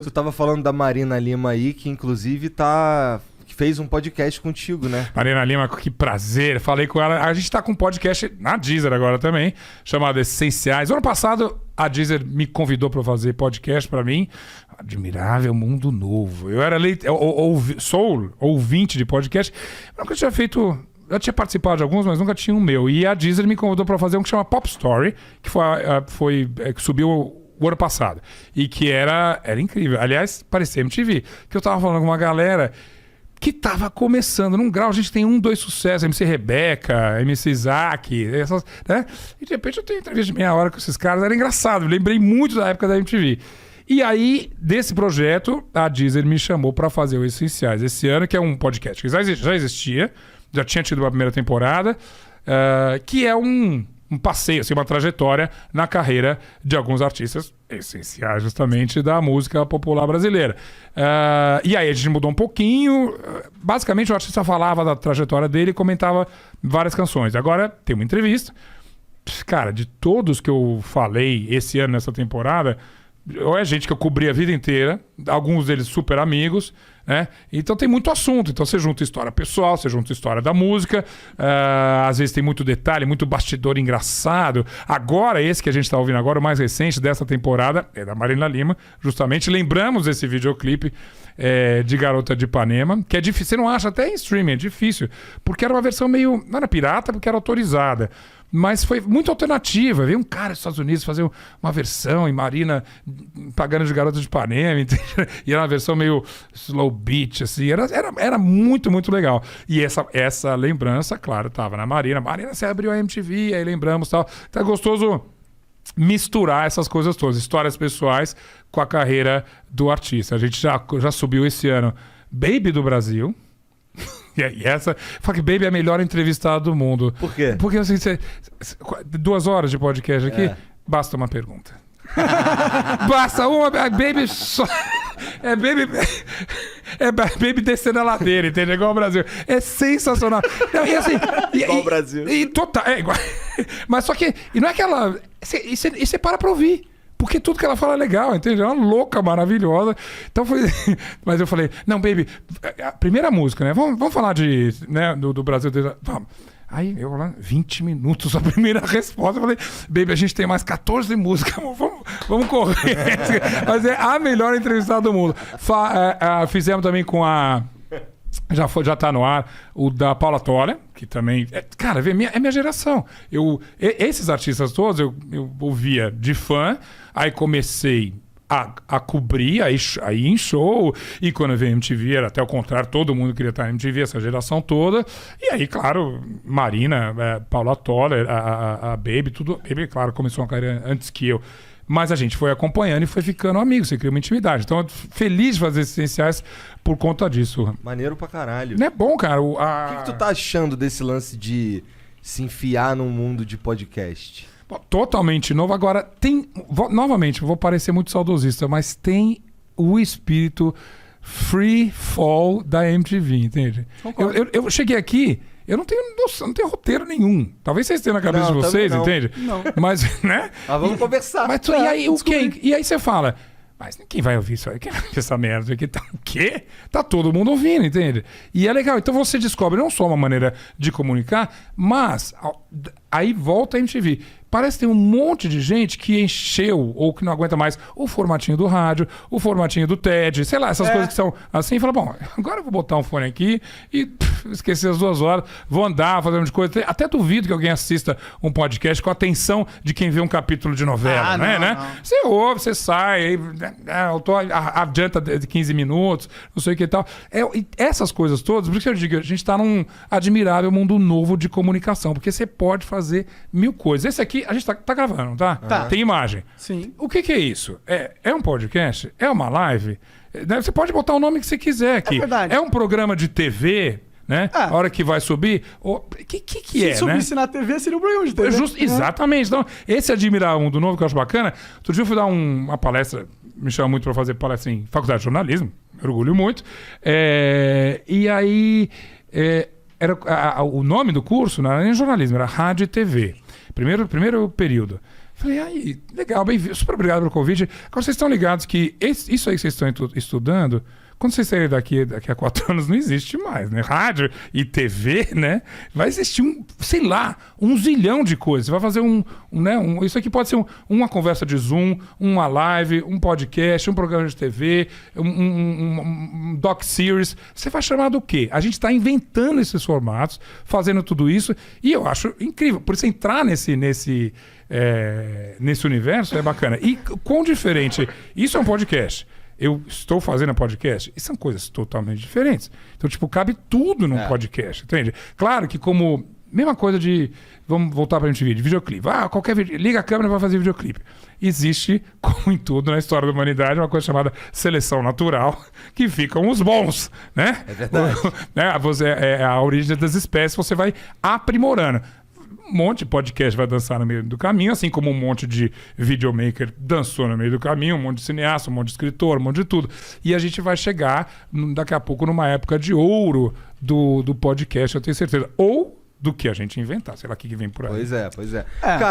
Tu tava falando da Marina Lima aí, que inclusive que fez um podcast contigo, né? Marina Lima, que prazer. Falei com ela. A gente tá com um podcast na Deezer agora também, chamado Essenciais. Ano passado, a Deezer me convidou para fazer podcast para mim. Admirável Mundo Novo. Eu era sou ouvinte de podcast. Eu nunca tinha feito... Eu tinha participado de alguns, mas nunca tinha um meu. E a Deezer me convidou para fazer um que chama Pop Story, que que subiu o ano passado. E que era incrível. Aliás, parecia MTV. Que eu tava falando com uma galera que tava começando num grau. A gente tem 2 sucessos. MC Rebeca, MC Isaac, essas, né? E de repente eu tenho entrevista de meia hora com esses caras. Era engraçado. Eu lembrei muito da época da MTV. E aí, desse projeto, a Deezer me chamou para fazer o Essenciais esse ano, que é um podcast que já existia. Já tinha tido uma primeira temporada. Que é um passeio, assim, uma trajetória na carreira de alguns artistas essenciais justamente da música popular brasileira. E aí a gente mudou um pouquinho. Basicamente o artista falava da trajetória dele e comentava várias canções. Agora tem uma entrevista. Cara, de todos que eu falei esse ano nessa temporada, ou é gente que eu cobri a vida inteira, alguns deles super amigos, né? Então tem muito assunto. Então você junta história pessoal, você junta história da música, às vezes tem muito detalhe, muito bastidor engraçado. Agora, esse que a gente está ouvindo agora, o mais recente dessa temporada, é da Marina Lima, justamente. Lembramos esse videoclipe de Garota de Ipanema, que é difícil, você não acha até em streaming, é difícil, porque era uma versão meio... Não era pirata, porque era autorizada. Mas foi muito alternativa. Veio um cara dos Estados Unidos fazer uma versão e Marina pagando de Garota de Ipanema. E era uma versão meio slow beat, assim. Era muito, muito legal. E essa lembrança, claro, tava na Marina. Marina, você abriu a MTV, aí lembramos e tal. Então é gostoso misturar essas coisas todas. Histórias pessoais com a carreira do artista. A gente já subiu esse ano Baby do Brasil. E essa... Fala que Baby é a melhor entrevistada do mundo. Por quê? Porque assim, 2 horas de podcast aqui, basta uma pergunta. Basta uma... Baby só... Baby descendo a ladeira, entendeu? Igual o Brasil. É sensacional. Não, e assim, igual o Brasil. Total, igual. Mas só que... E não é aquela... E você para pra ouvir. Porque tudo que ela fala é legal, entende? É uma louca, maravilhosa. Então foi... Mas eu falei, não, Baby, a primeira música, né? Vamos falar do Brasil. Vamos. Aí eu lá, 20 minutos a primeira resposta. Eu falei, Baby, a gente tem mais 14 músicas, vamos correr. Mas é a melhor entrevistada do mundo. Fizemos também com a... Já tá no ar o da Paula Toller, que também... Cara, é minha geração. Esses artistas todos eu ouvia de fã, aí comecei a cobrir, aí em show, e quando eu vi a MTV era até o contrário, todo mundo queria estar na MTV, essa geração toda. E aí, claro, Marina, Paula Toller, a Baby, tudo... Baby, claro, começou uma carreira antes que eu. Mas a gente foi acompanhando e foi ficando amigo, você cria uma intimidade. Então, eu tô feliz de fazer Essenciais por conta disso. Maneiro pra caralho. Não é bom, cara. O que tu tá achando desse lance de se enfiar num mundo de podcast? Totalmente novo. Agora, novamente, vou parecer muito saudosista, mas tem o espírito free fall da MTV, entende? Eu cheguei aqui... Eu não tenho noção, não tenho roteiro nenhum. Talvez vocês tenham na cabeça de vocês, entende? Não. Mas, né? Mas vamos conversar. Mas e aí, e aí você fala, mas quem vai ouvir isso aí? Quem vai ouvir essa merda aqui? O quê? Tá todo mundo ouvindo, entende? E é legal. Então você descobre não só uma maneira de comunicar, mas aí volta a MTV. Parece que tem um monte de gente que encheu ou que não aguenta mais o formatinho do rádio, o formatinho do TED, sei lá, essas coisas que são assim, e fala, bom, agora eu vou botar um fone aqui e esquecer as 2 horas, vou andar, fazer um monte de coisa. Até duvido que alguém assista um podcast com a atenção de quem vê um capítulo de novela, né? Não. Você ouve, você sai, adianta de 15 minutos, não sei o que e tal. E essas coisas todas, por isso que eu digo, a gente está num admirável mundo novo de comunicação, porque você pode fazer 1000 coisas. Esse aqui, a gente tá gravando, tá? Tem imagem. Sim. O que é isso? É um podcast? É uma live? Você pode botar o nome que você quiser aqui. É verdade. É um programa de TV, né? A hora que vai subir. O que Se subisse na TV, seria um programa de TV. Exatamente. Então, esse Admirar o Mundo Novo, que eu acho bacana. Outro dia eu fui dar uma palestra, me chama muito para fazer palestra em faculdade de jornalismo, me orgulho muito. E aí, o nome do curso não era nem jornalismo, era rádio e TV. Primeiro período. Falei, aí, legal, bem-vindo, super obrigado pelo convite. Agora, vocês estão ligados que isso aí que vocês estão estudando, quando vocês saírem daqui a 4 anos, não existe mais, né? Rádio e TV, né? Vai existir sei lá, 1 zilhão de coisas. Você vai fazer isso aqui pode ser uma conversa de Zoom, uma live, um podcast, um programa de TV, um doc-series. Você vai chamar do quê? A gente está inventando esses formatos, fazendo tudo isso, e eu acho incrível. Por isso, entrar nesse universo é bacana. E quão diferente... Isso é um podcast. Eu estou fazendo podcast, e são coisas totalmente diferentes. Então, tipo, cabe tudo num podcast, entende? Claro que mesma coisa de... Vamos voltar para a gente ver, de videoclipe. Qualquer vídeo, liga a câmera e vai fazer videoclipe. Existe, como em tudo na história da humanidade, uma coisa chamada seleção natural, que ficam os bons, né? É verdade. A origem das espécies, você vai aprimorando. Um monte de podcast vai dançar no meio do caminho, assim como um monte de videomaker dançou no meio do caminho, um monte de cineasta, um monte de escritor, um monte de tudo. E a gente vai chegar daqui a pouco numa época de ouro do podcast, eu tenho certeza. Ou do que a gente inventar, sei lá o que vem por aí. Pois é.